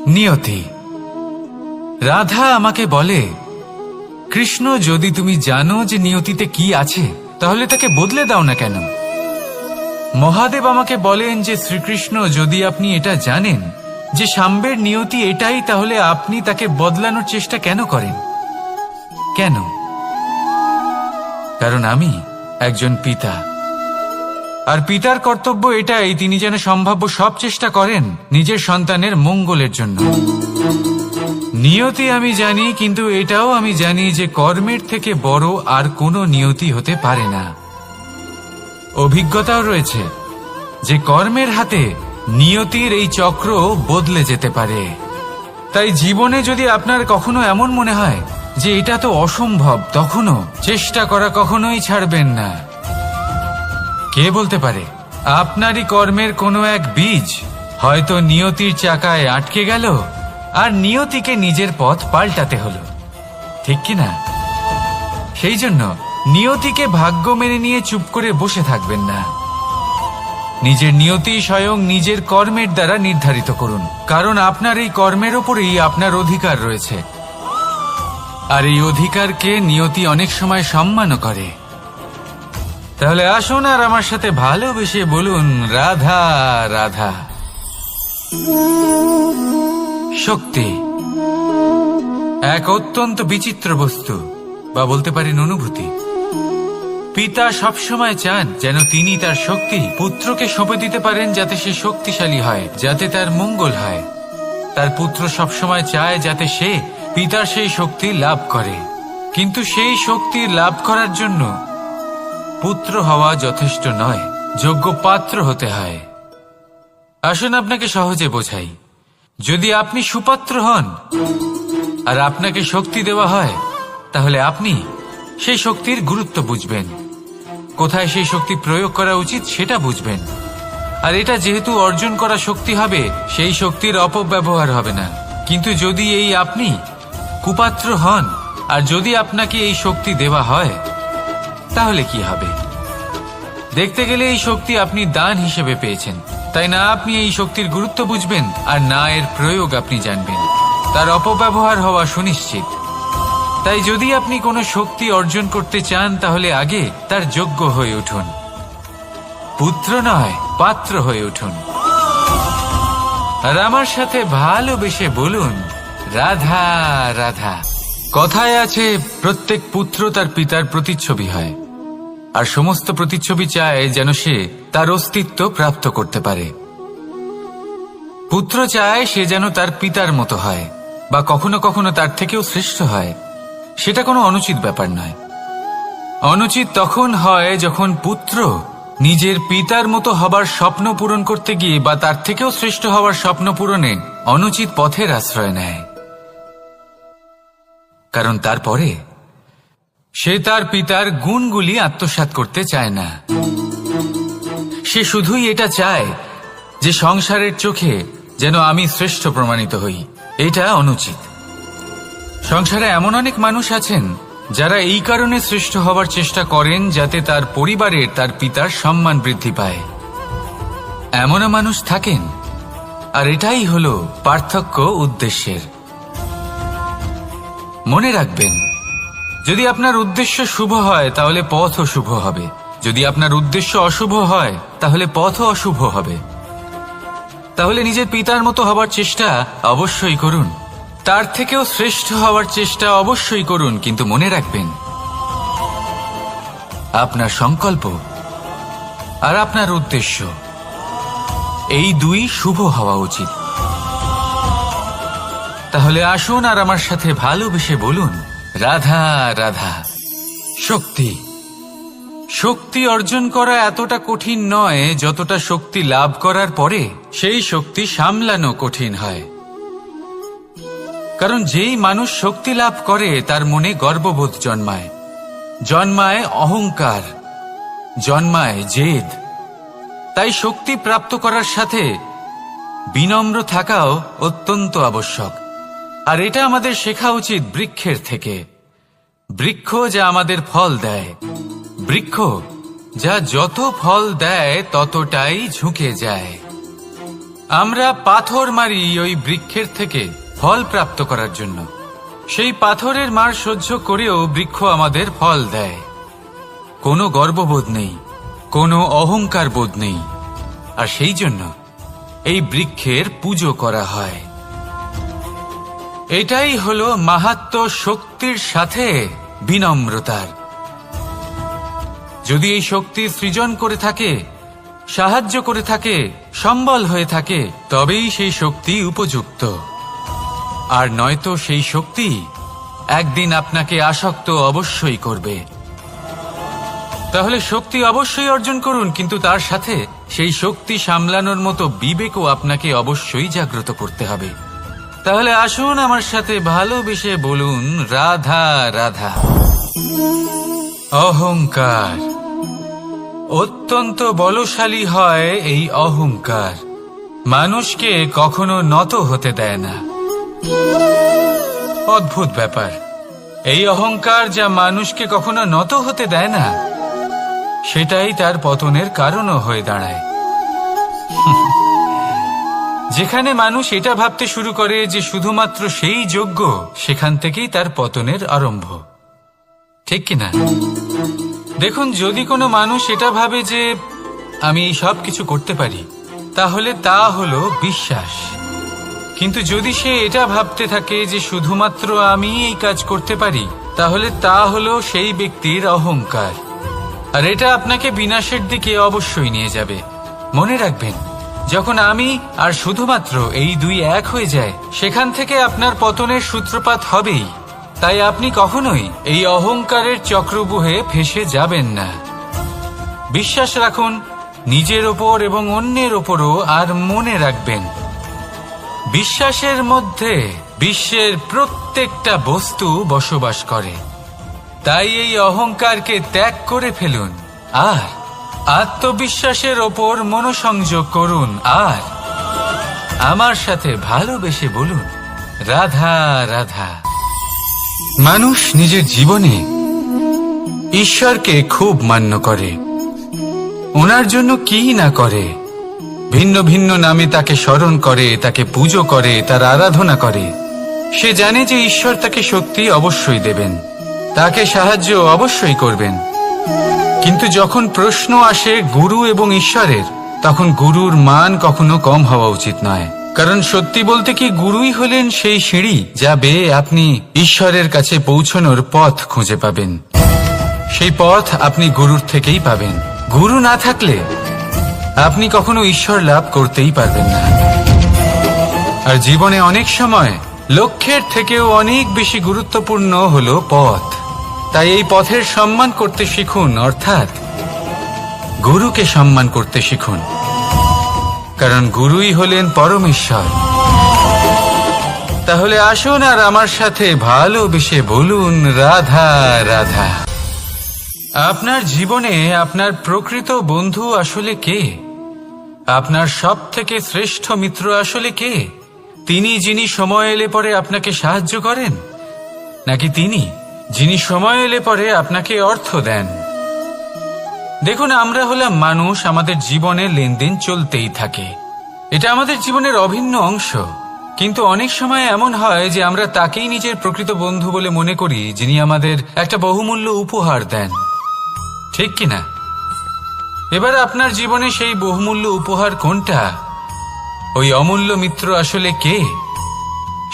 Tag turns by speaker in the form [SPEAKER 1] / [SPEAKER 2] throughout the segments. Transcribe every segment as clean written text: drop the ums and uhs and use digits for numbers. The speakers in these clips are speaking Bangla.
[SPEAKER 1] নিয়তি। রাধা আমাকে বলে, কৃষ্ণ, যদি তুমি জানো যে নিয়তিতে কি আছে তাহলে তাকে বদলে দাও না কেন? মহাদেব আমাকে বলেন যে শ্রীকৃষ্ণ, যদি আপনি এটা জানেন যে সাম্বের নিয়তি এটাই, তাহলে আপনি তাকে বদলানোর চেষ্টা কেন করেন? কেন? কারণ আমি একজন পিতা, আর পিতার কর্তব্য এটাই, তিনি যেন সম্ভাব্য সব চেষ্টা করেন নিজের সন্তানের মঙ্গলের জন্য। নিয়তি আমি জানি, কিন্তু এটাও আমি জানি যে কর্মের থেকে বড় আর কোনো নিয়তি হতে পারে না। অভিজ্ঞতাও রয়েছে যে কর্মের হাতে নিয়তির এই চক্র বদলে যেতে পারে। তাই জীবনে যদি আপনার কখনো এমন মনে হয় যে এটা তো অসম্ভব, তখনও চেষ্টা করা কখনোই ছাড়বেন না। কে বলতে পারে আপনারই কর্মের কোনো এক বীজ হয়তো নিয়তির চাকায় আটকে গেল আর নিয়তিকে নিজের পথ পাল্টাতে হলো, ঠিক কিনা? সেই জন্য নিয়তিকে ভাগ্য মেনে নিয়ে চুপ করে বসে থাকবেন না। নিজের নিয়তি স্বয়ং নিজের কর্মের দ্বারা নির্ধারিত করুন, কারণ আপনার এই কর্মের ওপরেই আপনার অধিকার রয়েছে। আর এই অধিকারকে নিয়তি অনেক সময় সম্মানও করে। তাহলে আসুন আর আমার সাথে ভালোবেসে বলুন, রাধা রাধা। শক্তি এক অত্যন্ত বিচিত্র বস্তু, বা বলতে পারেন অনুভূতি। পিতা সবসময় চান যেন তিনি তার শক্তি পুত্রকে সঁপে দিতে পারেন, যাতে সে শক্তিশালী হয়, যাতে তার মঙ্গল হয়। তার পুত্র সবসময় চায় যাতে সে পিতার সেই শক্তি লাভ করে, কিন্তু সেই শক্তি লাভ করার জন্য পুত্র হওয়া যথেষ্ট নয়, যোগ্য পাত্র হতে হয়। আসুন আপনাকে সহজে বোঝাই। যদি আপনি সুপাত্র হন আর আপনাকে শক্তি দেওয়া হয়, তাহলে আপনি সেই শক্তির গুরুত্ব বুঝবেন, কোথায় সেই শক্তি প্রয়োগ করা উচিত সেটা বুঝবেন। আর এটা যেহেতু অর্জন করা শক্তি হবে, সেই শক্তির অপব্যবহার হবে না। কিন্তু যদি এই আপনি কুপাত্র হন আর যদি আপনাকে এই শক্তি দেওয়া হয়, তাহলে কি হবে? দেখতে গেলে এই শক্তি আপনি দান হিসেবে পেয়েছেন, তাই না আপনি এই শক্তির গুরুত্ব বুঝবেন আর না এর প্রয়োগ আপনি জানবেন। তার অপব্যবহার হওয়া সুনিশ্চিত। তাই যদি আপনি কোনো শক্তি অর্জন করতে চান, তাহলে আগে তার যোগ্য হয়ে উঠুন। পুত্র নয়, পাত্র হয়ে উঠুন। আর আমার সাথে ভালোবেসে বলুন, রাধা রাধা। কথায় আছে, প্রত্যেক পুত্র তার পিতার প্রতিচ্ছবি হয়, আর সমস্ত প্রতিচ্ছবি চায় যেন সে তার অস্তিত্ব প্রাপ্ত করতে পারে। পুত্র চায় সে যেন তার পিতার মতো হয়, বা কখনো কখনো তার থেকেও শ্রেষ্ঠ হয়। সেটা কোনো অনুচিত ব্যাপার নয়। অনুচিত তখন হয় যখন পুত্র নিজের পিতার মতো হবার স্বপ্ন পূরণ করতে গিয়ে বা তার থেকেও শ্রেষ্ঠ হওয়ার স্বপ্ন পূরণে অনুচিত পথের আশ্রয় নেয়। কারণ তারপরে সে তার পিতার গুণগুলি আত্মসাৎ করতে চায় না। সে শুধুই এটা চায় যে সংসারের চোখে যেন আমি শ্রেষ্ঠ প্রমাণিত হই। এটা অনুচিত। সংসারে এমন অনেক মানুষ আছেন যারা এই কারণে শ্রেষ্ঠ হবার চেষ্টা করেন যাতে তার পরিবারের তার পিতার সম্মান বৃদ্ধি পায়। এমনও মানুষ থাকেন, আর এটাই হলো পার্থক্য উদ্দেশ্যের। মনে রাখবেন, যদি আপনার উদ্দেশ্য শুভ হয় তাহলে পথও শুভ হবে, যদি আপনার উদ্দেশ্য অশুভ হয় তাহলে পথও অশুভ হবে। তাহলে নিজের পিতার মতো হবার চেষ্টা অবশ্যই করুন, তার থেকেও শ্রেষ্ঠ হওয়ার চেষ্টা অবশ্যই করুন, কিন্তু মনে রাখবেন আপনার সংকল্প আর আপনার উদ্দেশ্য এই দুই শুভ হওয়া উচিত। তাহলে আসুন আর আমার সাথে ভালোবেসে বলুন, রাধা রাধা। শক্তি শক্তি অর্জন করা এতটা কঠিন নয় যতটা শক্তি লাভ করার পরে সেই শক্তি সামলানো কঠিন হয়। কারণ যেই মানুষ শক্তি লাভ করে তার মনে গর্ববোধ জন্মায়, জন্মায় অহংকার, জন্মায় জেদ। তাই শক্তি প্রাপ্ত করার সাথে বিনম্র থাকাও অত্যন্ত আবশ্যক। আর এটা আমাদের শেখা উচিত বৃক্ষের থেকে। বৃক্ষ যা আমাদের ফল দেয়, বৃক্ষ যা যত ফল দেয় ততটাই ঝুঁকে যায়। আমরা পাথর মারি ওই বৃক্ষের থেকে ফল প্রাপ্ত করার জন্য। সেই পাথরের মার সহ্য করেও বৃক্ষ আমাদের ফল দেয়। কোনো গর্ববোধ নেই, কোনো অহংকার বোধ নেই, আর সেই জন্য এই বৃক্ষের পুজো করা হয়। এটাই হলো মাহাত্ম্য শক্তির সাথে বিনম্রতার। যদি এই শক্তি সৃজন করে থাকে, সাহায্য করে থাকে, সম্বল হয়ে থাকে, তবেই সেই শক্তি উপযুক্ত। আর নয়তো সেই শক্তি একদিন আপনাকে আসক্ত অবশ্যই করবে। তাহলে শক্তি অবশ্যই অর্জন করুন, কিন্তু তার সাথে সেই শক্তি সামলানোর মতো বিবেকও আপনাকে অবশ্যই জাগ্রত করতে হবে। তাহলে আসুন আমার সাথে ভালোবেসে বলুন, রাধা রাধা। অহংকার অত্যন্ত বলশালী হয়। এই অহংকার মানুষকে কখনো নত হতে দেয় না। অদ্ভুত ব্যাপার, এই অহংকার যা মানুষকে কখনো নত হতে দেয় না, সেটাই তার পতনের কারণও হয়ে দাঁড়ায়। যেখানে মানুষ এটা ভাবতে শুরু করে যে শুধুমাত্র সেই যোগ্য, সেখান থেকেই তার পতনের আরম্ভ। ঠিক কিনা? দেখুন, যদি কোনো মানুষ এটা ভাবে যে আমি এই সব কিছু করতে পারি, তাহলে তা হলো বিশ্বাস। কিন্তু যদি সে এটা ভাবতে থাকে যে শুধুমাত্র আমি এই কাজ করতে পারি, তাহলে তা হলো সেই ব্যক্তির অহংকার। আর এটা আপনাকে বিনাশের দিকে অবশ্যই নিয়ে যাবে। মনে রাখবেন, যখন আমি আর শুধুমাত্র এই দুই এক হয়ে যায়, সেখান থেকে আপনার পতনের সূত্রপাত হবেই। তাই আপনি কখনোই এই অহংকারের চক্রব্যূহে ফেঁসে যাবেন না। বিশ্বাস রাখুন নিজের ওপর এবং অন্যের ওপরও। আর মনে রাখবেন, বিশ্বাসের মধ্যে বিশ্বের প্রত্যেকটা বস্তু বসবাস করে। তাই এই অহংকারকে ত্যাগ করে ফেলুন আর আত্মবিশ্বাসের ওপর মনোসংযোগ করুন। আর আমার সাথে ভালোবেসে বলুন, রাধা রাধা। মানুষ নিজের জীবনে ঈশ্বরকে খুব মান্য করে। ওনার জন্য কি না করে, ভিন্ন ভিন্ন নামে তাকে স্মরণ করে, তাকে পুজো করে, তার আরাধনা করে। সে জানে যে ঈশ্বর তাকে শক্তি অবশ্যই দেবেন, তাকে সাহায্য অবশ্যই করবেন। কিন্তু যখন প্রশ্ন আসে গুরু এবং ঈশ্বরের, তখন গুরুর মান কখনো কম হওয়া উচিত নয়। কারণ সত্যি বলতে কি, গুরুই হলেন সেই সিঁড়ি যা বেয়ে আপনি ঈশ্বরের কাছে পৌঁছানোর পথ খুঁজে পাবেন। সেই পথ আপনি গুরুর থেকেই পাবেন। গুরু না থাকলে আপনি কখনো ঈশ্বর লাভ করতেই পারবেন না। আর জীবনে অনেক সময় লক্ষ্যের থেকেও অনেক বেশি গুরুত্বপূর্ণ হলো পথ। তাই এই পথের সম্মান করতে শিখুন, অর্থাৎ গুরুকে সম্মান করতে শিখুন। কারণ গুরুই হলেন পরমেশ্বর। তাহলে আসুন আর আমার সাথে ভালোবেসে বলুন, রাধা রাধা। আপনার জীবনে আপনার প্রকৃত বন্ধু আসলে কে? আপনার সব থেকে শ্রেষ্ঠ মিত্র আসলে কে? তিনি যিনি সময় এলে পরে আপনাকে সাহায্য করেন, নাকি তিনি যিনি সময় এলে পরে আপনাকে অর্থ দেন? দেখুন, আমরা হলাম মানুষ, আমাদের জীবনে লেনদেন চলতেই থাকে। এটা আমাদের জীবনের অভিন্ন অংশ। কিন্তু অনেক সময় এমন হয় যে আমরা তাকেই নিজের প্রকৃত বন্ধু বলে মনে করি, যিনি আমাদের একটা বহুমূল্য উপহার দেন। ঠিক কিনা? এবার আপনার জীবনে সেই বহুমূল্য উপহার কোনটা, ওই অমূল্য মিত্র আসলে কে,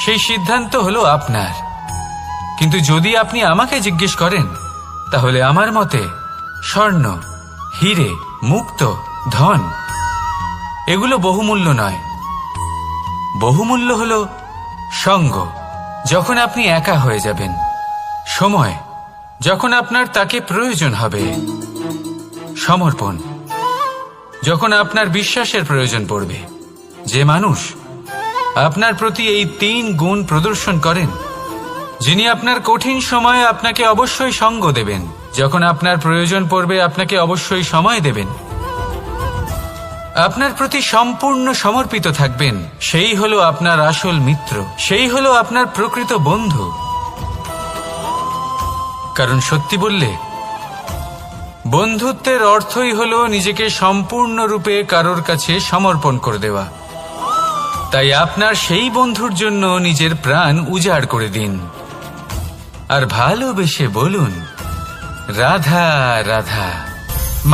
[SPEAKER 1] সেই সিদ্ধান্ত হলো আপনার। কিন্তু যদি আপনি আমাকে জিজ্ঞেস করেন, তাহলে আমার মতে স্বর্ণ, হিরে, মুক্ত, ধন এগুলো বহুমূল্য নয়। বহুমূল্য হলো সঙ্গ, যখন আপনি একা হয়ে যাবেন, সময়, যখন আপনার তাকে প্রয়োজন হবে, সমর্পণ, যখন আপনার বিশ্বাসের প্রয়োজন পড়বে। যে মানুষ আপনার প্রতি এই 3 গুণ প্রদর্শন করেন, যিনি আপনার কঠিন সময়ে আপনাকে অবশ্যই সঙ্গ দেবেন, যখন আপনার প্রয়োজন পড়বে আপনাকে অবশ্যই সময় দেবেন, আপনার প্রতি সম্পূর্ণ সমর্পিত থাকবেন, সেই হলো আপনার আসল মিত্র, সেই হলো আপনার প্রকৃত বন্ধু। কারণ সত্যি বললে, বন্ধুত্বের অর্থই হলো নিজেকে সম্পূর্ণরূপে কারোর কাছে সমর্পণ করে দেওয়া। তাই আপনার সেই বন্ধুর জন্য নিজের প্রাণ উজাড় করে দিন আর ভালোবেসে বলুন, রাধা রাধা।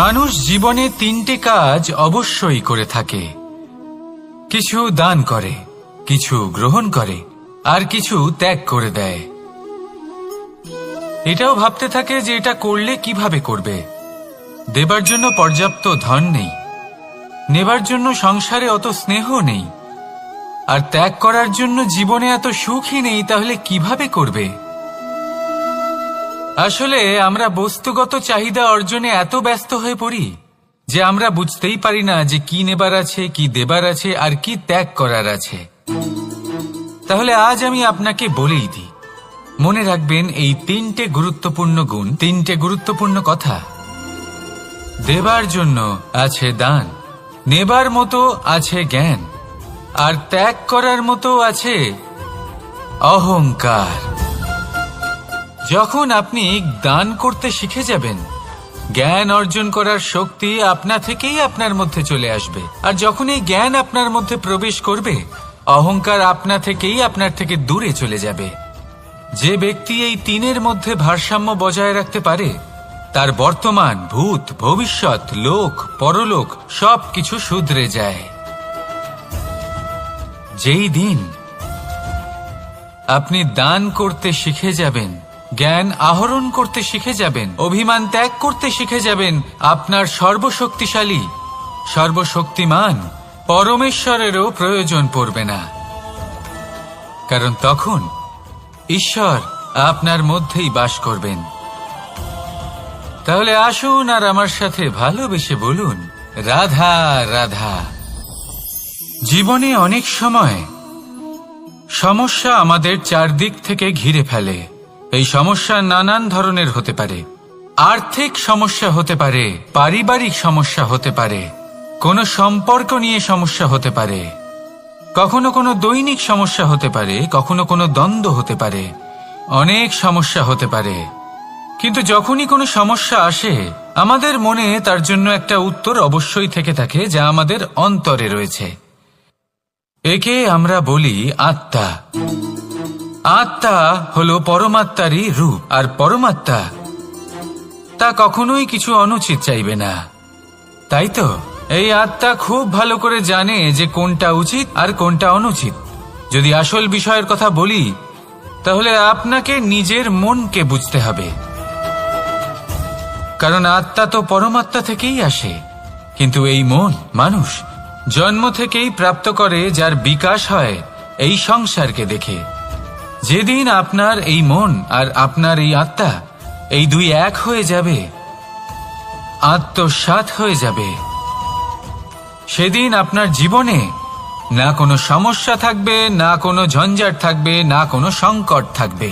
[SPEAKER 1] মানুষ জীবনে 3টে কাজ অবশ্যই করে থাকে, কিছু দান করে, কিছু গ্রহণ করে, আর কিছু ত্যাগ করে দেয়। এটাও ভাবতে থাকে যে এটা করলে কিভাবে করবে। দেবার জন্য পর্যাপ্ত ধন নেই, নেবার জন্য সংসারে অত স্নেহ নেই, আর ত্যাগ করার জন্য জীবনে এত সুখই নেই, তাহলে কিভাবে করবে? আসলে আমরা বস্তুগত চাহিদা অর্জনে এত ব্যস্ত হয়ে পড়ি যে আমরা বুঝতেই পারি না যে কি নেবার আছে, কি দেবার আছে, আর কি ত্যাগ করার আছে। তাহলে আজ আমি আপনাকে বলেই দিই, মনে রাখবেন এই 3টে গুরুত্বপূর্ণ গুণ, 3টে গুরুত্বপূর্ণ কথা। দেবার জন্য আছে দান, নেবার মতো আছে জ্ঞান, আর ত্যাগ করার মতো আছে অহংকার। যখন আপনি দান করতে শিখে যাবেন, জ্ঞান অর্জন করার শক্তি আপনা থেকেই আপনার মধ্যে চলে আসবে। আর যখন এই জ্ঞান আপনার মধ্যে প্রবেশ করবে, অহংকার আপনা থেকেই আপনার থেকে দূরে চলে যাবে। যে ব্যক্তি এই 3-এর মধ্যে ভারসাম্য বজায় রাখতে পারে, তার বর্তমান, ভূত, ভবিষ্যৎ, লোক, পরলোক সবকিছু শুধরে যায়। যেই দিন আপনি দান করতে শিখে যাবেন, জ্ঞান আহরণ করতে শিখে যাবেন, অভিমান ত্যাগ করতে শিখে যাবেন, আপনার সর্বশক্তিশালী, সর্বশক্তিমান পরমেশ্বরেরও প্রয়োজন পড়বে না। কারণ তখন ঈশ্বর আপনার মধ্যেই বাস করবেন। তাহলে আসুন আর আমার সাথে ভালোবেসে বলুন, রাধা রাধা। জীবনে অনেক সময় সমস্যা আমাদের চারদিক থেকে ঘিরে ফেলে। এই সমস্যা নানান ধরনের হতে পারে। আর্থিক সমস্যা হতে পারে, পারিবারিক সমস্যা হতে পারে, কোনো সম্পর্ক নিয়ে সমস্যা হতে পারে, কখনো কোনো দৈনিক সমস্যা হতে পারে, কখনো কোনো দ্বন্দ্ব হতে পারে, অনেক সমস্যা হতে পারে। কিন্তু যখনই কোনো সমস্যা আসে, আমাদের মনে তার জন্য একটা উত্তর অবশ্যই থেকে থাকে, যা আমাদের অন্তরে রয়েছে। একে আমরা বলি আত্মা। আত্মা হলো পরমাত্মারই রূপ, আর পরমাত্মা তা কখনোই কিছু অনুচিত চাইবে না, তাই তো? এই আত্মা খুব ভালো করে জানে যে কোনটা উচিত আর কোনটা অনুচিত। যদি আসল বিষয়ের কথা বলি, তাহলে আপনাকে নিজের মনকে বুঝতে হবে। কারণ আত্মা তো পরমাত্মা থেকেই আসে, কিন্তু এই মন মানুষ জন্ম থেকেই প্রাপ্ত করে, যার বিকাশ হয় এই সংসারকে দেখে। যেদিন আপনার এই মন আর আপনার এই আত্মা, এই দুই এক হয়ে যাবে, আত্মসাৎ হয়ে যাবে, সেদিন আপনার জীবনে না কোনো সমস্যা থাকবে, না কোনো ঝঞ্ঝাট থাকবে, না কোনো সংকট থাকবে।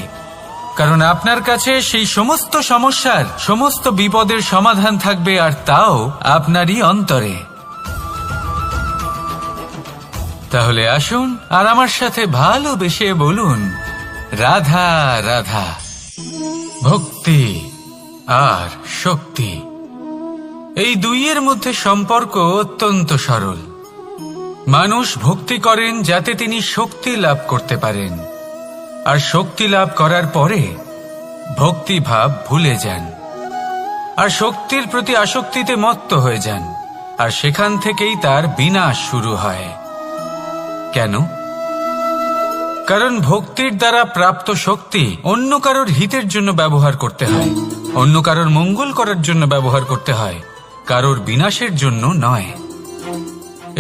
[SPEAKER 1] কারণ আপনার কাছে সেই সমস্ত সমস্যার, সমস্ত বিপদের সমাধান থাকবে, আর তাও আপনারই অন্তরে। তাহলে আসুন আর আমার সাথে ভালোবেসে বলুন, রাধা রাধা। ভক্তি আর শক্তি, এই দুইয়ের মধ্যে সম্পর্ক অত্যন্ত সরল। মানুষ ভক্তি করেন যাতে তিনি শক্তি লাভ করতে পারেন, আর শক্তি লাভ করার পরে ভক্তিভাব ভুলে যান, আর শক্তির প্রতি আসক্তিতে মত্ত হয়ে যান, আর সেখান থেকেই তার বিনাশ শুরু হয়। কেন? কারণ ভক্তির দ্বারা প্রাপ্ত শক্তি অন্য কারোর হিতের জন্য ব্যবহার করতে হয়, অন্য কারোর মঙ্গল করার জন্য ব্যবহার করতে হয়, কারোর বিনাশের জন্য নয়।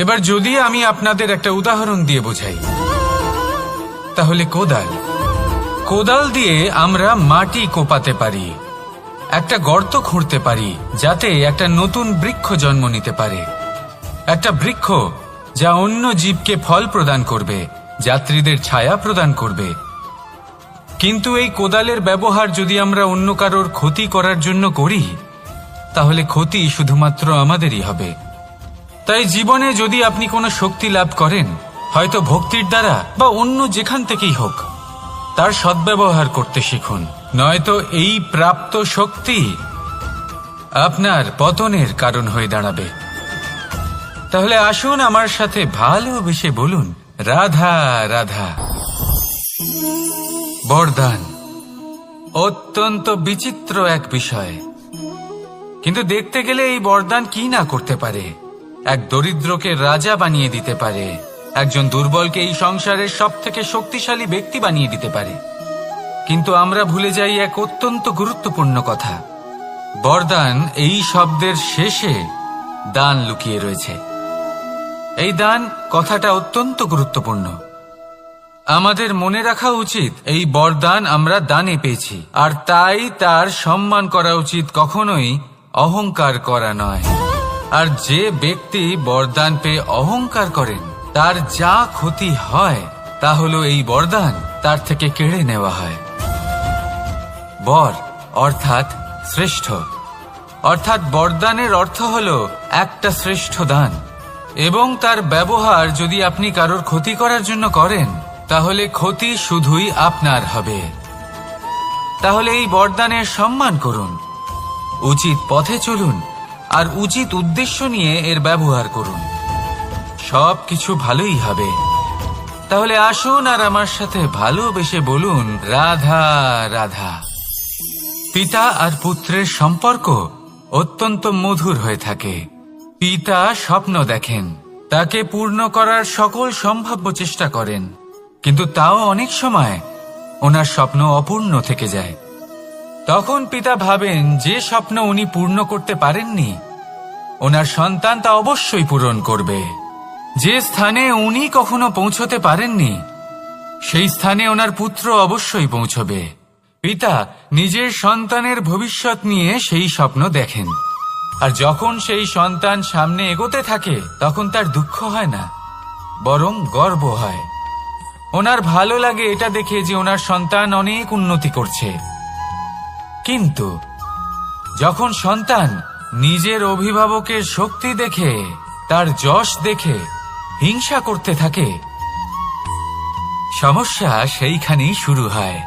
[SPEAKER 1] এবার যদি আমি আপনাদের একটা উদাহরণ দিয়ে বোঝাই, তাহলে কোদাল দিয়ে আমরা মাটি কোপাতে পারি, একটা গর্ত খুঁড়তে পারি, যাতে একটা নতুন বৃক্ষ জন্ম নিতে পারে। একটা বৃক্ষ যা অন্য জীবকে ফল প্রদান করবে, যাত্রীদের ছায়া প্রদান করবে। কিন্তু এই কোদালের ব্যবহার যদি আমরা অন্য কারোর ক্ষতি করার জন্য করি, তাহলে ক্ষতি শুধুমাত্র আমাদেরই হবে। তাই জীবনে যদি আপনি কোনো শক্তি লাভ করেন, হয়তো ভক্তির দ্বারা বা অন্য যেখান থেকেই হোক, তার সদ্ব্যবহার করতে শিখুন, নয়তো এই প্রাপ্ত শক্তি আপনার পতনের কারণ হয়ে দাঁড়াবে। তাহলে আসুন আমার সাথে ভালোবেসে বলুন, রাধা রাধা। বরদান অত্যন্ত বিচিত্র এক বিষয়, কিন্তু দেখতে গেলে এই বরদান কি না করতে পারে। এক দরিদ্রকে রাজা বানিয়ে দিতে পারে, একজন দুর্বলকে এই সংসারের সবথেকে শক্তিশালী ব্যক্তি বানিয়ে দিতে পারে। কিন্তু আমরা ভুলে যাই এক অত্যন্ত গুরুত্বপূর্ণ কথা। বরদান এই শব্দের শেষে দান লুকিয়ে রয়েছে। এই দান কথাটা অত্যন্ত গুরুত্বপূর্ণ। আমাদের মনে রাখা উচিত এই বরদান আমরা দানে পেয়েছি, আর তাই তার সম্মান করা উচিত, কখনোই অহংকার করা নয়। আর যে ব্যক্তি বরদান পেয়ে অহংকার করেন তার যা ক্ষতি হয় তা হলো এই বরদান তার থেকে কেড়ে নেওয়া হয়। বর অর্থাৎ শ্রেষ্ঠ, অর্থাৎ বরদানের অর্থ হলো একটা শ্রেষ্ঠ দান, এবং তার ব্যবহার যদি আপনি কারোর ক্ষতি করার জন্য করেন তাহলে ক্ষতি শুধুই আপনার হবে। তাহলে এই বরদানের সম্মান করুন, উচিত পথে চলুন, আর উচিত উদ্দেশ্য নিয়ে এর ব্যবহার করুন, সব কিছু ভালোই হবে। তাহলে আসুন আর আমার সাথে ভালোবেসে বলুন রাধা রাধা। পিতা আর পুত্রের সম্পর্ক অত্যন্ত মধুর হয়ে থাকে। পিতা স্বপ্ন দেখেন, তাকে পূর্ণ করার সকল সম্ভাব্য চেষ্টা করেন, কিন্তু তাও অনেক সময় ওনার স্বপ্ন অপূর্ণ থেকে যায়। তখন পিতা ভাবেন যে স্বপ্ন উনি পূর্ণ করতে পারেননি ওনার সন্তান তা অবশ্যই পূরণ করবে। যে স্থানে উনি কখনো পৌঁছতে পারেননি সেই স্থানে ওনার পুত্র অবশ্যই পৌঁছবে। পিতা নিজের সন্তানের ভবিষ্যৎ নিয়ে সেই স্বপ্ন দেখেন, আর যখন সেই সন্তান সামনে এগোতে থাকে তখন তার দুঃখ হয় না, বরং গর্ব হয়। ওনার ভালো লাগে এটা দেখে যে ওনার সন্তান অনেক উন্নতি করছে। কিন্তু যখন সন্তান নিজের অভিভাবকের শক্তি দেখে, তার যশ দেখে হিংসা করতে থাকে, সমস্যা সেইখানেই শুরু হয়।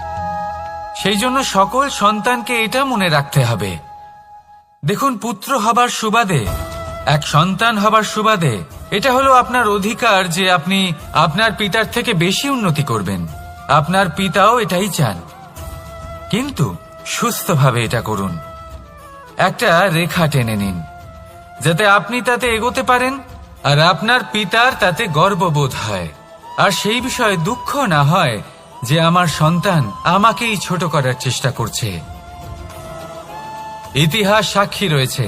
[SPEAKER 1] সেই জন্য সকল সন্তানকে এটা মনে রাখতে হবে, দেখুন, পুত্র হবার সুবাদে, এক সন্তান হবার সুবাদে এটা হলো আপনার অধিকার যে আপনি আপনার পিতার থেকে বেশি উন্নতি করবেন। আপনার পিতাও এটাই চান, কিন্তু সুস্থভাবে এটা করুন। একটা রেখা টেনে নিন যাতে আপনি তাতে এগোতে পারেন আর আপনার পিতার তাতে গর্ববোধ হয়, আর সেই বিষয়ে দুঃখ না হয় যে আমার সন্তান আমাকেই ছোট করার চেষ্টা করছে। ইতিহাস সাক্ষী রয়েছে,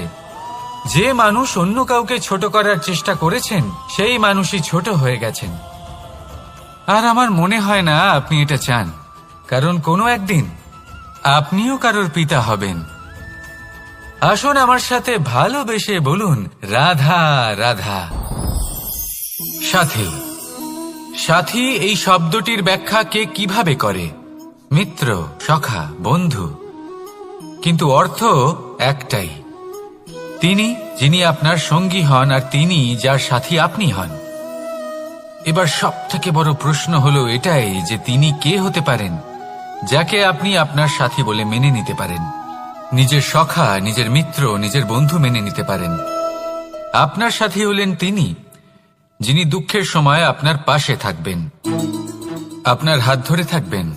[SPEAKER 1] যে মানুষ অন্য কাউকে ছোট করার চেষ্টা করেছেন সেই মানুষই ছোট হয়ে গেছেন। আর আমার মনে হয় না আপনি এটা চান, কারণ কোনো একদিন আপনিও কারোর পিতা হবেন। আসুন আমার সাথে ভালোবেসে বলুন রাধা রাধা। সাথী, সাথী এই শব্দটির ব্যাখ্যা কে কিভাবে করে? মিত্র, সখা, বন্ধু, কিন্তু অর্থ একটাই। তিনি যিনি আপনার সঙ্গী হন আর তিনি যার সাথী আপনি হন। এবার সব থেকে বড় প্রশ্ন হলো এটাই যে তিনি কে হতে পারেন যাকে আপনি আপনার সাথী বলে মেনে নিতে পারেন, নিজের সখা, নিজের মিত্র, নিজের বন্ধু মেনে নিতে পারেন। আপনার সাথী হলেন তিনি যিনি দুঃখের সময় আপনার পাশে থাকবেন, আপনার হাত ধরে থাকবেন।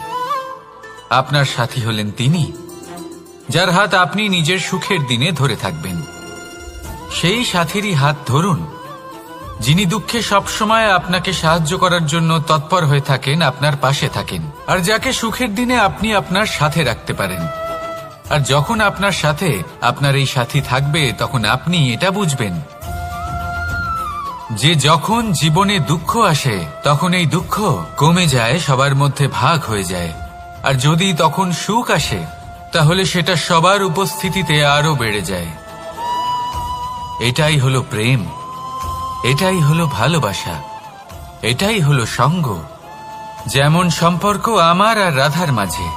[SPEAKER 1] আপনার সাথী হলেন তিনি যার হাত আপনি নিজের সুখের দিনে ধরে থাকবেন। সেই সাথীরই হাত ধরুন যিনি দুঃখে সবসময় আপনাকে সাহায্য করার জন্য তৎপর হয়ে থাকেন, আপনার পাশে থাকেন, আর যাকে সুখের দিনে আপনি আপনার সাথে রাখতে পারেন। আর যখন আপনার সাথে আপনার এই সাথী থাকবে তখন আপনি এটা বুঝবেন যে যখন জীবনে দুঃখ আসে তখন এই দুঃখ কমে যায়, সবার মধ্যে ভাগ হয়ে যায়। আর যদি তখন সুখ আসে তাহলে সেটা সবার উপস্থিতিতে আরো বেড়ে যায়। এটাই হলো প্রেম, এটাই হলো ভালোবাসা, এটাই হলো সঙ্গ, যেমন সম্পর্ক আমার আর রাধার মাঝে।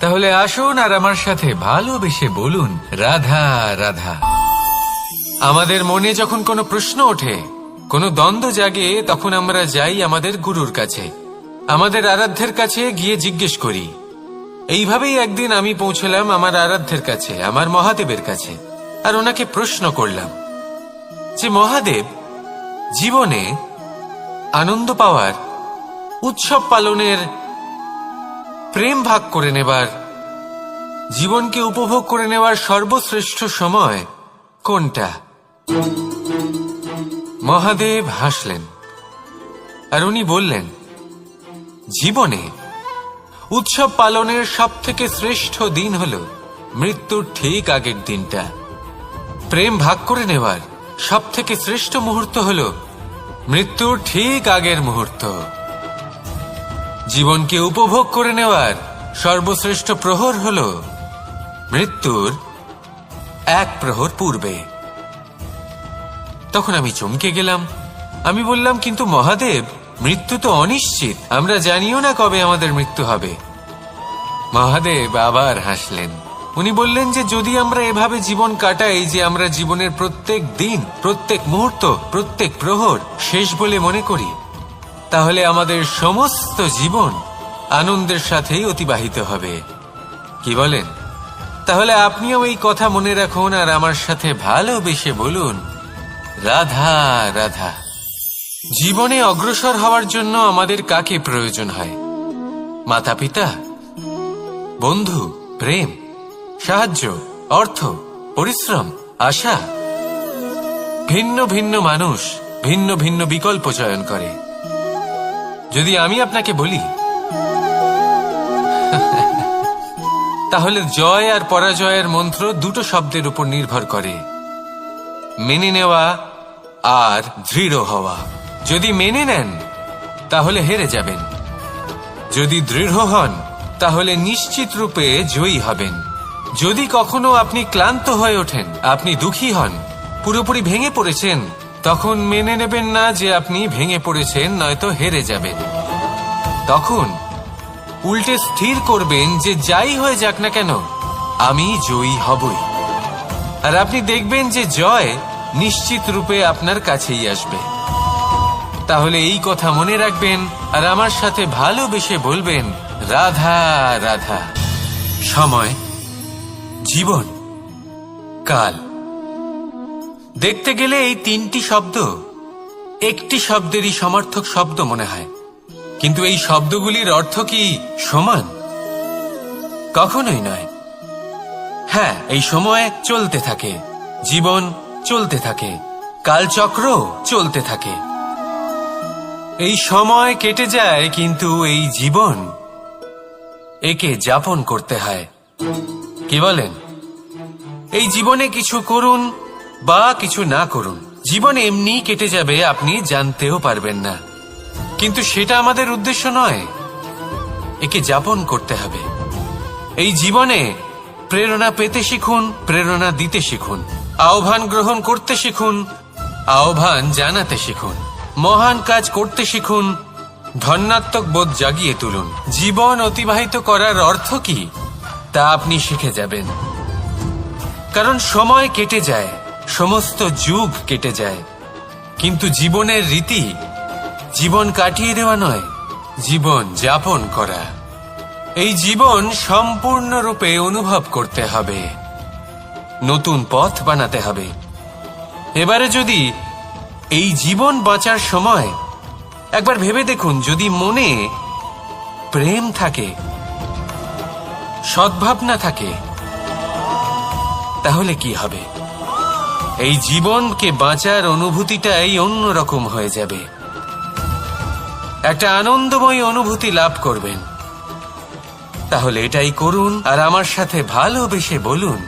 [SPEAKER 1] তাহলে আসুন আর আমার সাথে ভালোবেসে বলুন রাধা রাধা। আমাদের মনে যখন কোনো প্রশ্ন ওঠে, কোনো দ্বন্দ্ব জাগে, তখন আমরা যাই আমাদের গুরুর কাছে, আমাদের আরাধ্যের কাছে গিয়ে জিজ্ঞেস করি। এইভাবেই একদিন আমি পৌঁছলাম আমার আরাধ্যের কাছে, আমার মহাদেবের কাছে, আর ওনাকে প্রশ্ন করলাম যে মহাদেব, জীবনে আনন্দ পাওয়ার, উৎসব পালনের, প্রেম ভাগ করে নেবার, জীবনকে উপভোগ করে নেওয়ার সর্বশ্রেষ্ঠ সময় কোনটা? মহাদেব হাসলেন আর উনি বললেন, জীবনে উৎসব পালনের সবথেকে শ্রেষ্ঠ দিন হল মৃত্যুর ঠিক আগের দিনটা। প্রেম ভাগ করে নেওয়ার সবথেকে শ্রেষ্ঠ মুহূর্ত হল মৃত্যুর ঠিক আগের মুহূর্ত। জীবনকে উপভোগ করে নেওয়ার সর্বশ্রেষ্ঠ প্রহর হল মৃত্যুর এক প্রহর পূর্বে। তখন আমি চমকে গেলাম। আমি বললাম, কিন্তু মহাদেব, মৃত্যু তো অনিশ্চিত, আমরা জানিও না কবে আমাদের মৃত্যু হবে। মহাদেব আবার হাসলেন। উনি বললেন যে যদি আমরা এভাবে জীবন কাটাই যে আমরা জীবনের প্রত্যেক দিন, প্রত্যেক মুহূর্ত, প্রত্যেক প্রহর শেষ বলে মনে করি, তাহলে আমাদের সমস্ত জীবন আনন্দের সাথেই অতিবাহিত হবে। কি বলেন? তাহলে আপনিও এই কথা মনে রাখুন আর আমার সাথে ভালোবেসে বলুন, রাধা রাধা। জীবনে অগ্রসর হওয়ার জন্য আমাদের কাকে প্রয়োজন হয়? মাতা পিতা, বন্ধু, প্রেম, সাহায্য, অর্থ, পরিশ্রম, আশা। ভিন্ন ভিন্ন মানুষ ভিন্ন ভিন্ন বিকল্প চয়ন করে। যদি আমি আপনাকে বলি, তাহলে জয় আর পরাজয়ের মন্ত্র দুটো শব্দের উপর নির্ভর করে, মেনে নেওয়া আর দৃঢ় হওয়া। যদি মেনে নেন তাহলে হেরে যাবেন, যদি দৃঢ় হন তাহলে নিশ্চিত রূপে জয়ী হবেন। যদি কখনো আপনি ক্লান্ত হয়ে ওঠেন, আপনি দুঃখী হন, পুরোপুরি ভেঙে পড়েছেন, তখন মেনে নেবেন না যে আপনি ভেঙে পড়েছেন, নয়তো হেরে যাবেন। তখন উল্টে স্থির করবেন যে যাই হয়ে যাক না কেন, আমি জয়ী হবই। আর আপনি দেখবেন যে জয় নিশ্চিত রূপে আপনার কাছেই আসবে। তাহলে এই কথা মনে রাখবেন আর আমার সাথে ভালোবেসে বলবেন, রাধা রাধা। সময়, জীবন, কাল। দেখতে গেলে এই তিনটি শব্দ একটি শব্দেরই সমার্থক শব্দ মনে হয়, কিন্তু এই শব্দগুলির অর্থ কি সমান? কখনোই নয়। হ্যাঁ, এই সময় চলতে থাকে, জীবন চলতে থাকে, কালচক্র চলতে থাকে। এই সময় কেটে যায়, কিন্তু এই জীবন, একে যাপন করতে হয়। কি বলেন? এই জীবনে কিছু করুন বা কিছু না করুন, জীবন এমনি কেটে যাবে, আপনি জানতেও পারবেন না। কিন্তু সেটা আমাদের উদ্দেশ্য নয়, একে যাপন করতে হবে। এই জীবনে প্রেরণা পেতে শিখুন, প্রেরণা দিতে শিখুন, আহ্বান গ্রহণ করতে শিখুন, আহ্বান জানাতে শিখুন, মহান কাজ করতে শিখুন, ধন্যাত্মক বোধ জাগিয়ে তুলুন। জীবন অতিবাহিত করার অর্থ কি তা আপনি শিখে যাবেন। কারণ সময় কেটে যায়, সমস্ত যুগ কেটে যায়, কিন্তু জীবনের রীতি জীবন কাটিয়ে দেওয়া নয়, জীবন যাপন করা। এই জীবন সম্পূর্ণরূপে অনুভব করতে হবে, নতুন পথ বানাতে হবে। এবারে যদি এই জীবন বাঁচার সময় একবার ভেবে দেখুন, যদি মনে প্রেম থাকে, সদ্ভাবনা থাকে, তাহলে কি হবে? এই জীবনকে বাঁচার অনুভূতিটাই অন্যরকম হয়ে যাবে, একটা আনন্দময় অনুভূতি লাভ করবেন। তাহলে এটাই করুন আর আমার সাথে ভালোবেসে বলুন,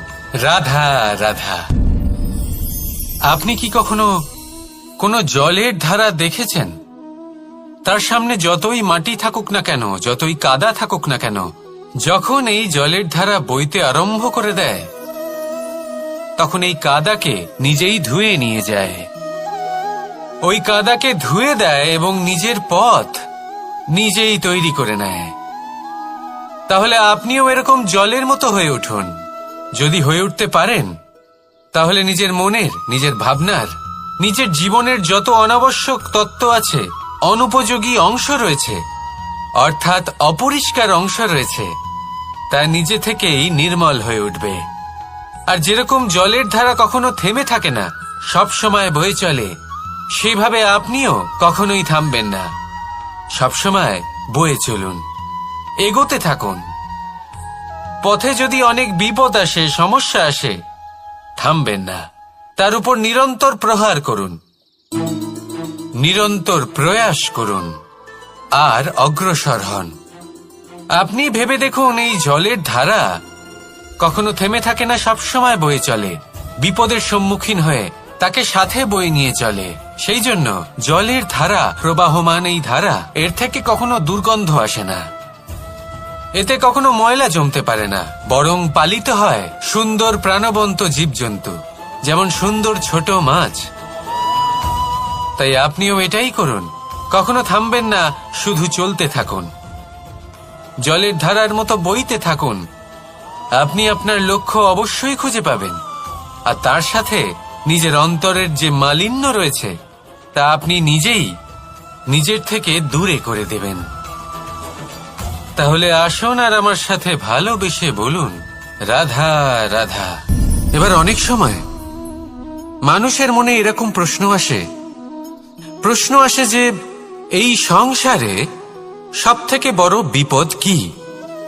[SPEAKER 1] রাধা রাধা। আপনি কি কখনো কোনো জলের ধারা দেখেছেন? তার সামনে যতই মাটি থাকুক না কেন, যতই কাদা থাকুক না কেন, যখন এই জলের ধারা বইতে আরম্ভ করে দেয়, তখন এই কাদাকে নিজেই ধুয়ে নিয়ে যায়। ওই কাদাকে ধুয়ে দেয় এবং নিজের পথ নিজেই তৈরি করে নেয়। তাহলে আপনিও এরকম জলের মতো হয়ে উঠুন। যদি হয়ে উঠতে পারেন, তাহলে নিজের মনের, নিজের ভাবনার, নিজের জীবনের যত অনাবশ্যক তত্ত্ব আছে, অনুপযোগী অংশ রয়েছে, অর্থাৎ অপরিষ্কার অংশ রয়েছে, তা নিজে থেকেই নির্মল হয়ে উঠবে। আর যেরকম জলের ধারা কখনো থেমে থাকে না, সব সময় বয়ে চলে, সেইভাবে আপনিও কখনোই থামবেন না। সবসময় বয়ে চলুন, এগোতে থাকুন। পথে যদি অনেক বিপদ আসে, সমস্যা আসে, থামবেন না, তার উপর নিরন্তর প্রহার করুন, নিরন্তর প্রয়াস করুন আর অগ্রসর হন। আপনি ভেবে দেখুন, এই জলের ধারা কখনো থেমে থাকে না, সবসময় বয়ে চলে। বিপদের সম্মুখীন হয়ে তাকে সাথে বয়ে নিয়ে চলে। সেই জন্য জলের ধারা, প্রবাহমান এই ধারা, এর থেকে কখনো দুর্গন্ধ আসে না, এতে কখনো ময়লা জমতে পারে না, বরং পালিত হয় সুন্দর প্রাণবন্ত জীবজন্তু, যেমন সুন্দর ছোট মাছ। তাই আপনিও এটাই করুন, কখনো থামবেন না, শুধু চলতে থাকুন, জলের ধারার মতো বইতে থাকুন। আপনি আপনার লক্ষ্য অবশ্যই খুঁজে পাবেন, আর তার সাথে নিজের অন্তরের যে মালিন্য রয়েছে তা আপনি নিজেই নিজের থেকে দূরে করে দেবেন। তাহলে আসুন আর আমার সাথে ভালোবেসে বলুন, রাধা রাধা। এবার অনেক সময় মানুষের মনে এরকম প্রশ্ন আসে যে এই সংসারে সবথেকে বড় বিপদ কি?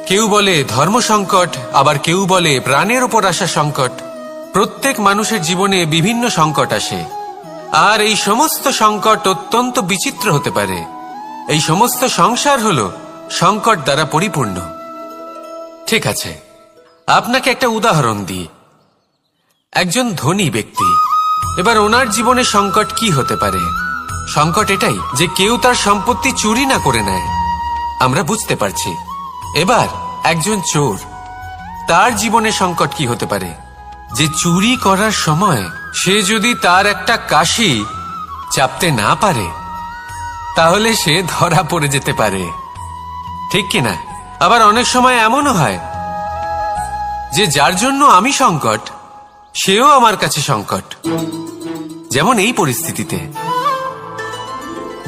[SPEAKER 1] কেউ বলে ধর্ম সংকট, আবার কেউ বলে প্রাণের উপর আসা সংকট। প্রত্যেক মানুষের জীবনে বিভিন্ন সংকট আসে, আর এই সমস্ত সংকট অত্যন্ত বিচিত্র হতে পারে। এই সমস্ত সংসার হলো সংকট দ্বারা পরিপূর্ণ। ঠিক আছে, আপনাকে একটা উদাহরণ দিই। একজন ধনী ব্যক্তি, এবার ওনার জীবনে সংকট কি হতে পারে? সংকট এটাই যে কেউ তার সম্পত্তি চুরি না করে নেয়, আমরা বুঝতে পারছি। এবার একজন চোর, তার জীবনে সংকট কি হতে পারে? যে চুরি করার সময় সে যদি তার একটা কাশি চাপতে না পারে, তাহলে সে ধরা পড়ে যেতে পারে, ঠিক কিনা? আবার অনেক সময় এমনও হয় যে যার জন্য আমি সংকট, সেও আমার কাছে সংকট। যেমন এই পরিস্থিতিতে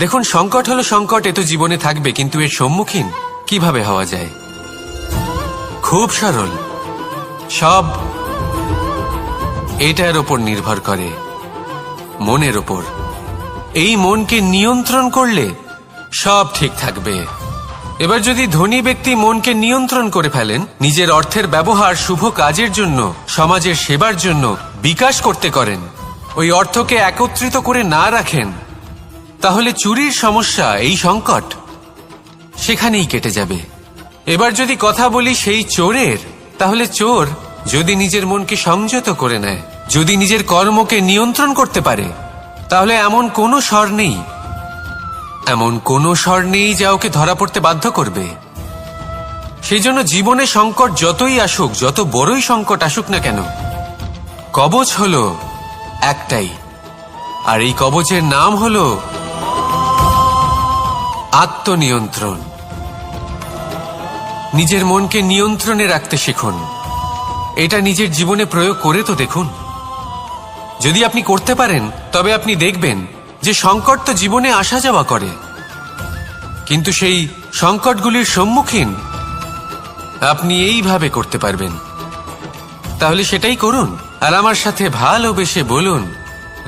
[SPEAKER 1] দেখুন, সংকট হলো সংকট, এ তো জীবনে থাকবে, কিন্তু এর সম্মুখীন কিভাবে হওয়া যায়? খুব সরল, সব এটার ওপর নির্ভর করে, মনের ওপর। এই মনকে নিয়ন্ত্রণ করলে সব ঠিক থাকবে। এবার যদি ধনী ব্যক্তি মনকে নিয়ন্ত্রণ করে ফেলেন, নিজের অর্থের ব্যবহার শুভ কাজের জন্য, সমাজের সেবার জন্য বিকাশ করতে করেন, ওই অর্থকে একত্রিত করে না রাখেন, তাহলে চুরির সমস্যা, এই সংকট সেখানেই কেটে যাবে। এবার যদি কথা বলি সেই চোরের, তাহলে চোর যদি নিজের মনকে সংযত করে নেয়, যদি নিজের কর্মকে নিয়ন্ত্রণ করতে পারে, তাহলে এমন কোনো স্বর নেই যা ওকে ধরা পড়তে বাধ্য করবে। সেই জন্য জীবনে সংকট যতই আসুক, যত বড়ই সংকট আসুক না কেন, কবচ হলো একটাই, আর এই কবচের নাম হলো আত্মনিয়ন্ত্রণ। নিজের মনকে নিয়ন্ত্রণে রাখতে শিখুন। এটা নিজের জীবনে প্রয়োগ করে তো দেখুন। যদি আপনি করতে পারেন, তবে আপনি দেখবেন যে সংকট তো জীবনে আসা যাওয়া করে, কিন্তু সেই সংকটগুলির সম্মুখীন আপনি এইভাবে করতে পারবেন। তাহলে সেটাই করুন, আর আমার সাথে ভালোবেসে বলুন,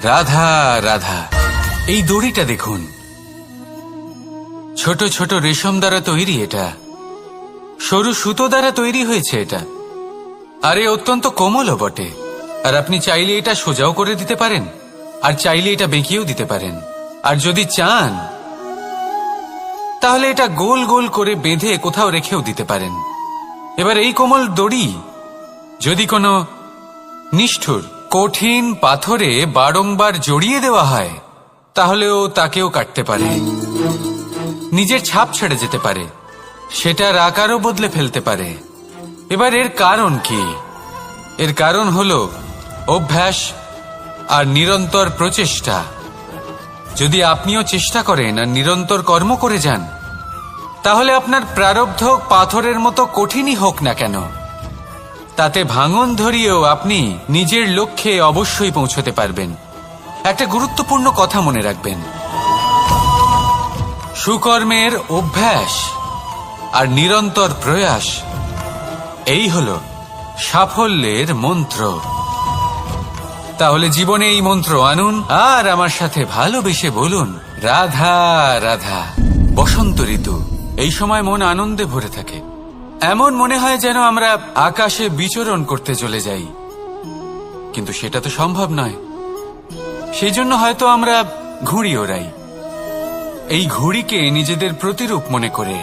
[SPEAKER 1] রাধা রাধা। এই দড়িটা দেখুন, ছোট ছোট রেশম দ্বারা তৈরি, এটা সরু সুতো দ্বারা তৈরি হয়েছে এটা, আর এ অত্যন্ত কোমলও বটে। আর আপনি চাইলে এটা সোজাও করে দিতে পারেন, আর চাইলে এটা বেঁকিয়েও দিতে পারেন, আর যদি চান তাহলে এটা গোল গোল করে বেঁধে কোথাও রেখেও দিতে পারেন। এবার এই কোমল দড়ি যদি কোনো নিষ্ঠুর কঠিন পাথরে বারংবার জড়িয়ে দেওয়া হয়, তাহলেও তাকেও কাটতে পারে, নিজের ছাপ ছেড়ে যেতে পারে, সেটার আকারও বদলে ফেলতে পারে। এবার এর কারণ কি? এর কারণ হলো অভ্যাস আর নিরন্তর প্রচেষ্টা। যদি আপনিও চেষ্টা করেন আর নিরন্তর কর্ম করে যান, তাহলে আপনার প্রারব্ধ পাথরের মতো কঠিনই হোক না কেন, তাতে ভাঙন ধরিয়েও আপনি নিজের লক্ষ্যে অবশ্যই পৌঁছতে পারবেন। একটা গুরুত্বপূর্ণ কথা মনে রাখবেন, সুকর্মের অভ্যাস আর নিরন্তর প্রয়াস, এই হলো সাফল্যের মন্ত্র। তাহলে জীবনে এই মন্ত্র আনুন আর আমার সাথে ভালোবেসে বলুন, রাধা রাধা। বসন্ত ঋতু, এই সময় মন আনন্দে ভরে থাকে। এমন মনে হয় যেন আমরা আকাশে বিচরণ করতে চলে যাই, কিন্তু সেটা তো সম্ভব নয়। সেই জন্য হয়তো আমরা ঘুড়ি ওড়াই, এই ঘুড়িকে নিজেদের প্রতিরূপ মনে করে।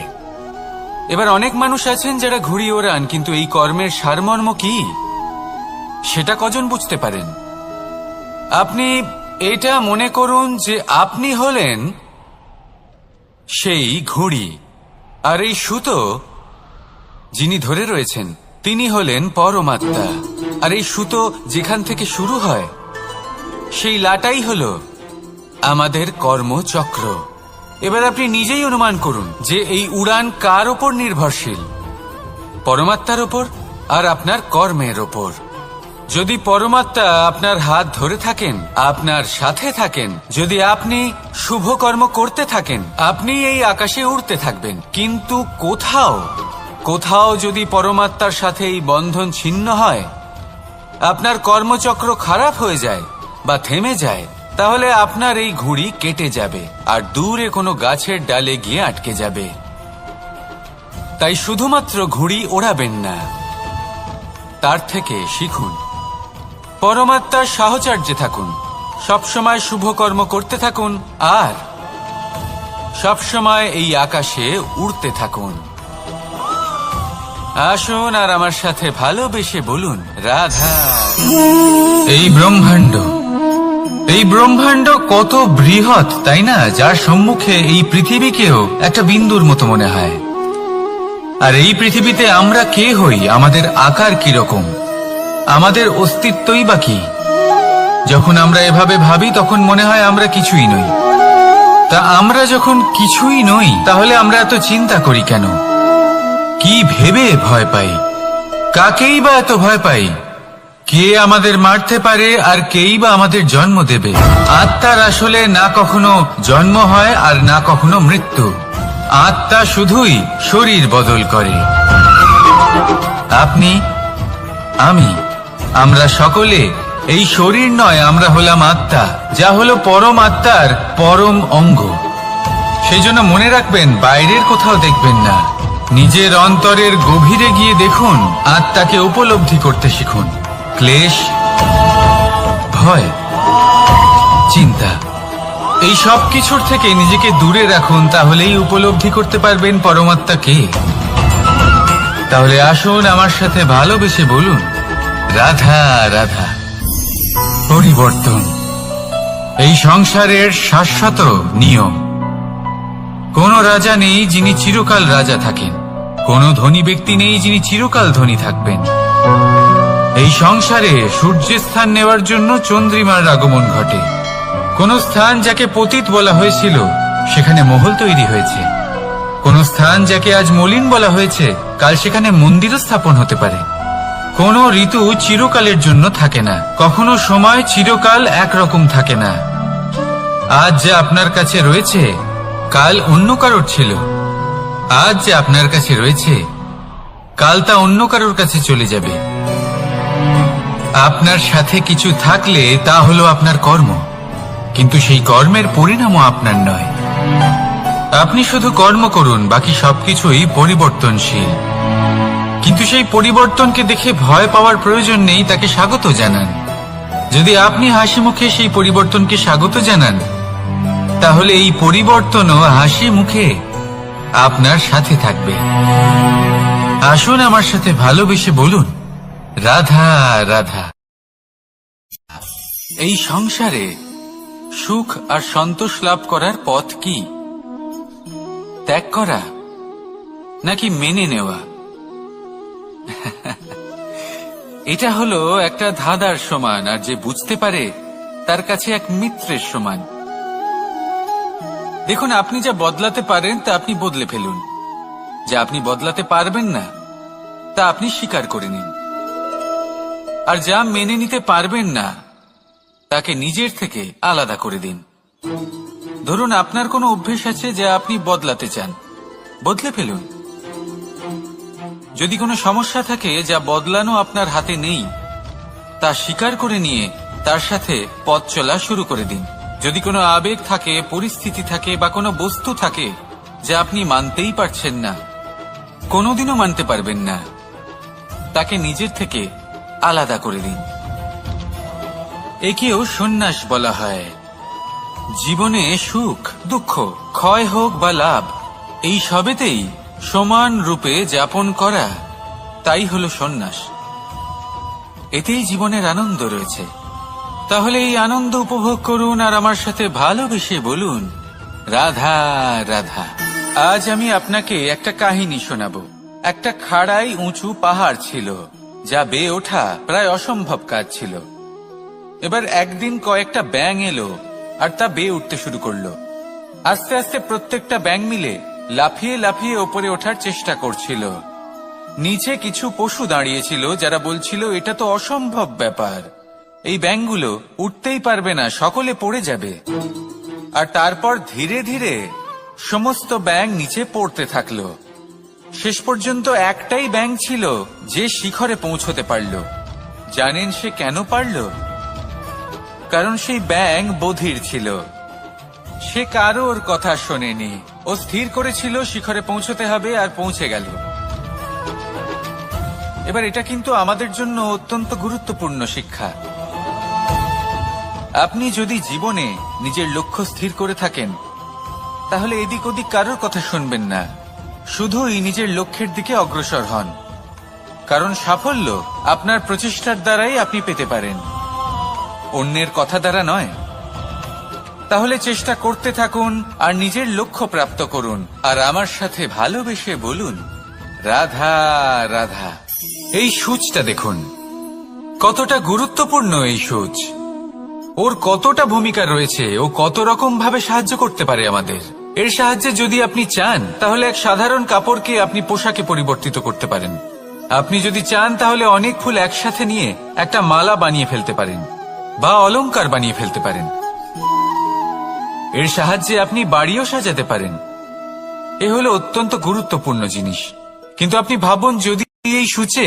[SPEAKER 1] এবার অনেক মানুষ আছেন যারা ঘুড়ি ওড়ান, কিন্তু এই কর্মের সারমর্ম কি সেটা কজন বুঝতে পারেন? আপনি এটা মনে করুন যে আপনি হলেন সেই ঘুড়ি, আর এই সুতো যিনি ধরে রয়েছেন তিনি হলেন পরমাত্মা। আর এই সুতো যেখান থেকে শুরু হয় সেই লাটাই হলো আমাদের কর্মচক্র। এবার আপনি নিজেই অনুমান করুন যে এই উড়ান কার ওপর নির্ভরশীল, পরমাত্মার ওপর আর আপনার কর্মের ওপর। যদি পরমাত্মা আপনার হাত ধরে থাকেন, আপনার সাথে থাকেন, যদি আপনি শুভ কর্ম করতে থাকেন, আপনি এই আকাশে উড়তে থাকবেন। কিন্তু কোথাও যদি পরমাত্মার সাথে এই বন্ধন ছিন্ন হয়, আপনার কর্মচক্র খারাপ হয়ে যায় বা থেমে যায়, তাহলে আপনার এই ঘুড়ি কেটে যাবে আর দূরে কোনো গাছের ডালে গিয়ে আটকে যাবে। তাই শুধুমাত্র ঘুড়ি ওড়াবেন না, তার থেকে শিখুন, পরমাত্মার সাহচর্যে থাকুন, সবসময় শুভ কর্ম করতে থাকুন আর সবসময় এই আকাশে উড়তে থাকুন। আসুন আর আমার সাথে ভালোবেসে বলুন, রাধা। এই ব্রহ্মাণ্ড কত বৃহৎ, তাই না? যার সম্মুখে এই পৃথিবীকেও একটা বিন্দুর মতো মনে হয়। আর এই পৃথিবীতে আমরা কে হই, আমাদের আকার কিরকম, আমাদের অস্তিত্বই বা কি? যখন আমরা এভাবে ভাবি তখন মনে হয় আমরা কিছুই নই। তা আমরা যখন কিছুই নই, তাহলে আমরা এত চিন্তা করি কেন? কি ভেবে ভয় পাই? কাকেই বা এত ভয় পাই? কে আমাদের মারতে পারে আর কেই বা আমাদের জন্ম দেবে? আত্মার আসলে না কখনো জন্ম হয় আর না কখনো মৃত্যু। আত্মা শুধুই শরীর বদল করে। আপনি, আমি, আমরা সকলে এই শরীর নয়, আমরা হলাম আত্মা, যা হলো পরম আত্মার পরম অঙ্গ। সেই জন্য মনে রাখবেন, বাইরের কোথাও দেখবেন না, নিজের অন্তরের গভীরে গিয়ে দেখুন, আত্মাকে উপলব্ধি করতে শিখুন। ক্লেশ, ভয়, চিন্তা, এই সব কিছুর থেকে নিজেকে দূরে রাখুন, তাহলেই উপলব্ধি করতে পারবেন পরমাত্মা কে। তাহলে আসুন আমার সাথে ভালোবেসে বলুন, রাধা রাধা। পরিবর্তন এই সংসারের শাশ্বত নিয়ম। কোন রাজা নেই যিনি চিরকাল রাজা থাকেন, কোন ধনী ব্যক্তি নেই যিনি চিরকাল ধনী থাকবেন। এই সংসারে সূর্যের স্থান নেওয়ার জন্য চন্দ্রিমার আগমন ঘটে। কোন স্থান যাকে পতিত বলা হয়েছিল সেখানে মহল তৈরি হয়েছে। কোন স্থান যাকে আজ মলিন বলা হয়েছে, কাল সেখানে মন্দিরও স্থাপন হতে পারে। কোন ঋতু চিরকালের জন্য থাকে না, কখনো সময় চিরকাল একরকম থাকে না। আজ যা আপনার কাছে রয়েছে কাল অন্য কারোর ছিল, আজ যে আপনার কাছে রয়েছে কাল তা অন্য কারোর কাছে চলে যাবে। আপনার সাথে কিছু থাকলে তা হলো আপনার কর্ম, কিন্তু সেই কর্মের পরিণামও আপনার নয়। আপনি শুধু কর্ম করুন, বাকি সবকিছুই পরিবর্তনশীল। কিন্তু সেই পরিবর্তনকে দেখে ভয় পাওয়ার প্রয়োজন নেই, তাকে স্বাগত জানান। যদি আপনি হাসি মুখে সেই পরিবর্তনকে স্বাগত জানান, তাহলে এই পরিবর্তনও হাসি মুখে আপনার সাথে থাকবে। আসুন আমার সাথে ভালোবেসে বলুন, রাধা রাধা। এই সংসারে সুখ আর সন্তোষ লাভ করার পথ কি? ত্যাগ করা নাকি মেনে নেওয়া? এটা হলো একটা ধাঁধার সমান, আর যে বুঝতে পারে তার কাছে এক মিত্রের সমান। দেখুন, আপনি যা বদলাতে পারেন তা আপনি বদলে ফেলুন, যা আপনি বদলাতে পারবেন না তা আপনি স্বীকার করে নিন, আর যা মেনে নিতে পারবেন না তাকে নিজের থেকে আলাদা করে দিন। ধরুন, আপনার কোনো অভ্যেস আছে যা আপনি বদলাতে চান, বদলে ফেলুন। যদি কোনো সমস্যা থাকে যা বদলানো আপনার হাতে নেই, তা স্বীকার করে নিয়ে তার সাথে পথ চলা শুরু করে দিন। যদি কোনো আবেগ থাকে, পরিস্থিতি থাকে বা কোনো বস্তু থাকে যা আপনি মানতেই পারছেন না, কোনোদিনও মানতে পারবেন না, তাকে নিজের থেকে আলাদা করে দিন। একেও সন্ন্যাস বলা হয়। জীবনে সুখ দুঃখ, ক্ষয় হোক বা লাভ, এই সবেতেই সমান রূপে যাপন করা, তাই হলো সন্ন্যাস। এতেই জীবনের আনন্দ রয়েছে। তাহলে এই আনন্দ উপভোগ করুন আর আমার সাথে ভালোবেসে বলুন, রাধা রাধা। আজ আমি আপনাকে একটা কাহিনী শোনাবো। একটা খাড়াই উঁচু পাহাড় ছিল, যা বেয়ে ওঠা প্রায় অসম্ভব কাজ ছিল। এবার একদিন কয়েকটা ব্যাঙ এলো আর তা বেয়ে উঠতে শুরু করলো। আস্তে আস্তে প্রত্যেকটা ব্যাঙ মিলে লাফিয়ে লাফিয়ে ওপরে ওঠার চেষ্টা করছিল। নিচে কিছু পশু দাঁড়িয়েছিল যারা বলছিল, এটা তো অসম্ভব ব্যাপার, এই ব্যাঙগুলো উঠতেই পারবে না, সকলে পড়ে যাবে। আর তারপর ধীরে ধীরে সমস্ত ব্যাঙ নিচে পড়তে থাকলো। শেষ পর্যন্ত একটাই ব্যাঙ ছিল যে শিখরে পৌঁছতে পারল। জানেন সে কেন পারল? কারণ সেই ব্যাঙ বধির ছিল। সে কারোর কথা শোনেনি। ও স্থির করেছিল শিখরে পৌঁছতে হবে, আর পৌঁছে গেল। এবার এটা কিন্তু আমাদের জন্য অত্যন্ত গুরুত্বপূর্ণ শিক্ষা। আপনি যদি জীবনে নিজের লক্ষ্য স্থির করে থাকেন, তাহলে এদিক ওদিক কারোর কথা শুনবেন না, শুধুই নিজের লক্ষ্যের দিকে অগ্রসর হন। কারণ সাফল্য আপনার প্রচেষ্টার দ্বারাই আপনি পেতে পারেন, অন্যের কথা দ্বারা নয়। তাহলে চেষ্টা করতে থাকুন আর নিজের লক্ষ্য প্রাপ্ত করুন। আর আমার সাথে ভালোবেসে বলুন, রাধা রাধা। এই সূচটা দেখুন, কতটা গুরুত্বপূর্ণ এই সূচ। ওর কতটা ভূমিকা রয়েছে, ও কত রকম ভাবে সাহায্য করতে পারে আমাদের। এর সাহায্যে যদি আপনি চান, তাহলে এক সাধারণ কাপড়কে আপনি পোশাকে পরিবর্তিত করতে পারেন। আপনি যদি চান, তাহলে অনেক ফুল একসাথে নিয়ে একটা মালা বানিয়ে ফেলতে পারেন, বা অলংকার বানিয়ে ফেলতে পারেন। এর সাহায্যে আপনি বাড়িও সাজাতে পারেন। এ হলো অত্যন্ত গুরুত্বপূর্ণ জিনিস। কিন্তু আপনি ভাবুন, যদি এই সূচে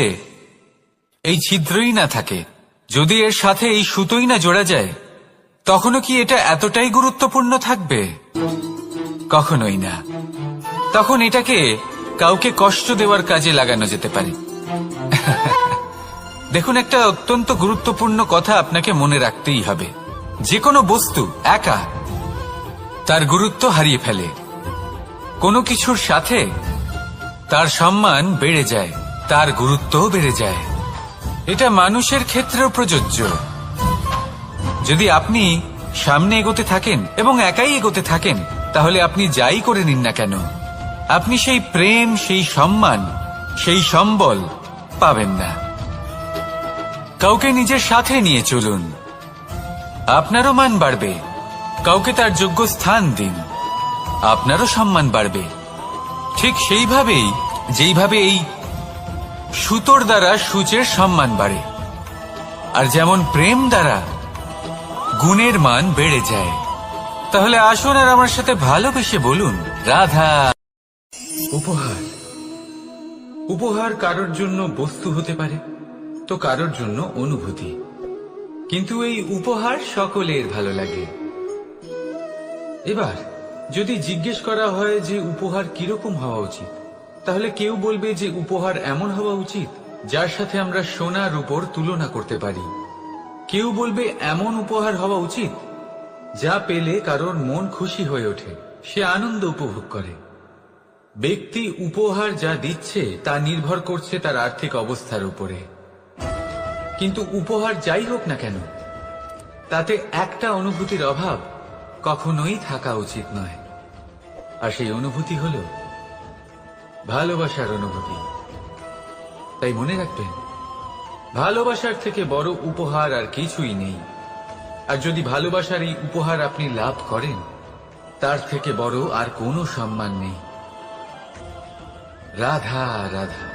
[SPEAKER 1] এই ছিদ্রই না থাকে, যদি এর সাথে এই সুতোই না জোড়া যায়, তখনও কি এটা এতটাই গুরুত্বপূর্ণ থাকবে? কখনোই না। তখন এটাকে কাউকে কষ্ট দেওয়ার কাজে লাগানো যেতে পারে। দেখুন, একটা অত্যন্ত গুরুত্বপূর্ণ কথা আপনাকে মনে রাখতেই হবে। যে কোনো বস্তু একা তার গুরুত্ব হারিয়ে ফেলে, কোনো কিছুর সাথে তার সম্মান বেড়ে যায়, তার গুরুত্বও বেড়ে যায়। এটা মানুষের ক্ষেত্রেও প্রযোজ্য। যদি আপনি সামনে এগোতে থাকেন এবং একাই এগোতে থাকেন, তাহলে আপনি যাই করে নিন না কেন, আপনি সেই প্রেম, সেই সম্মান, সেই সম্বল পাবেন না। কাউকে নিজের সাথে নিয়ে চলুন, আপনারও মান বাড়বে। কাউকে তার যোগ্য স্থান দিন, আপনারও সম্মান বাড়বে। ঠিক সেইভাবেই যেইভাবে এই সুতোর দ্বারা সূচের সম্মান বাড়ে, আর যেমন প্রেম দ্বারা গুণের মান বেড়ে যায়। তাহলে আসুন আর আমার সাথে ভালোবেসে বলুন, রাধা। উপহার। উপহার কারোর জন্য বস্তু হতে পারে, তো কারোর জন্য অনুভূতি। কিন্তু এই উপহার সকলের ভালো লাগে। এবার যদি জিজ্ঞেস করা হয় যে উপহার কিরকম হওয়া উচিত, তাহলে কেউ বলবে যে উপহার এমন হওয়া উচিত যার সাথে আমরা সোনা রূপোর তুলনা করতে পারি। কেউ বলবে এমন উপহার হওয়া উচিত যা পেলে কারোর মন খুশি হয়ে ওঠে, সে আনন্দ উপভোগ করে। ব্যক্তি উপহার যা দিচ্ছে তা নির্ভর করছে তার আর্থিক অবস্থার উপরে। কিন্তু উপহার যাই হোক না কেন, তাতে একটা অনুভূতির অভাব কখনোই থাকা উচিত নয়। আর সেই অনুভূতি হল ভালোবাসার অনুভূতি। তাই মনে রাখবেন, ভালোবাসার থেকে বড় উপহার আর কিছুই নেই। আর যদি ভালোবাসার এই উপহার আপনি লাভ করেন, তার থেকে বড় আর কোনো সম্মান নেই। রাধা রাধা।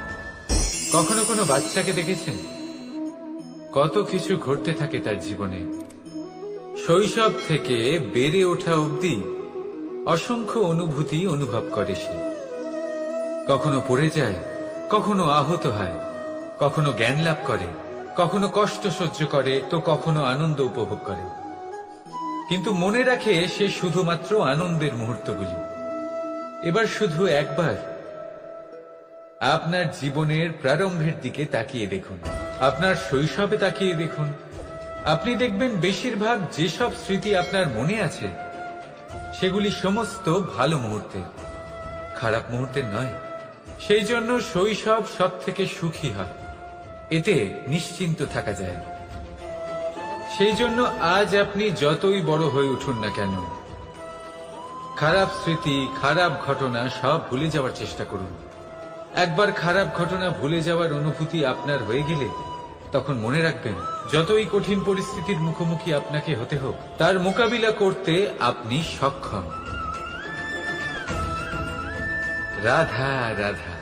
[SPEAKER 1] কখনো কোনো বাচ্চাকে দেখেছেন? কত কিছু ঘটতে থাকে তার জীবনে। শৈশব থেকে বেড়ে ওঠা অবধি অসংখ্য অনুভূতি অনুভব করে সে। কখনো পড়ে যায়, কখনো আহত হয়, কখনো জ্ঞান লাভ করে, কখনো কষ্ট সহ্য করে তো কখনো আনন্দ উপভোগ করে, কিন্তু মনে রাখে সে শুধুমাত্র আনন্দের মুহূর্তগুলি। এবার শুধু একবার আপনার জীবনের প্রারম্ভের দিকে তাকিয়ে দেখুন, আপনার শৈশবে তাকিয়ে দেখুন। আপনি দেখবেন বেশিরভাগ যেসব স্মৃতি আপনার মনে আছে সেগুলি সমস্ত ভালো মুহূর্তের, খারাপ মুহূর্তের নয়। সেই জন্য শৈশব সব থেকে সুখী হয়, এতে নিশ্চিন্ত থাকা যায়। সেই জন্য আজ আপনি যতই বড় হয়ে উঠুন না কেন, খারাপ স্মৃতি, খারাপ ঘটনা সব ভুলে যাওয়ার চেষ্টা করুন। একবার খারাপ ঘটনা ভুলে যাওয়ার অনুভূতি আপনার হয়ে গেলে তখন মনে রাখবেন, যতই কঠিন পরিস্থিতির মুখোমুখি আপনাকে হতে হোক, তার মোকাবিলা করতে আপনি সক্ষম। রাধা রাধা।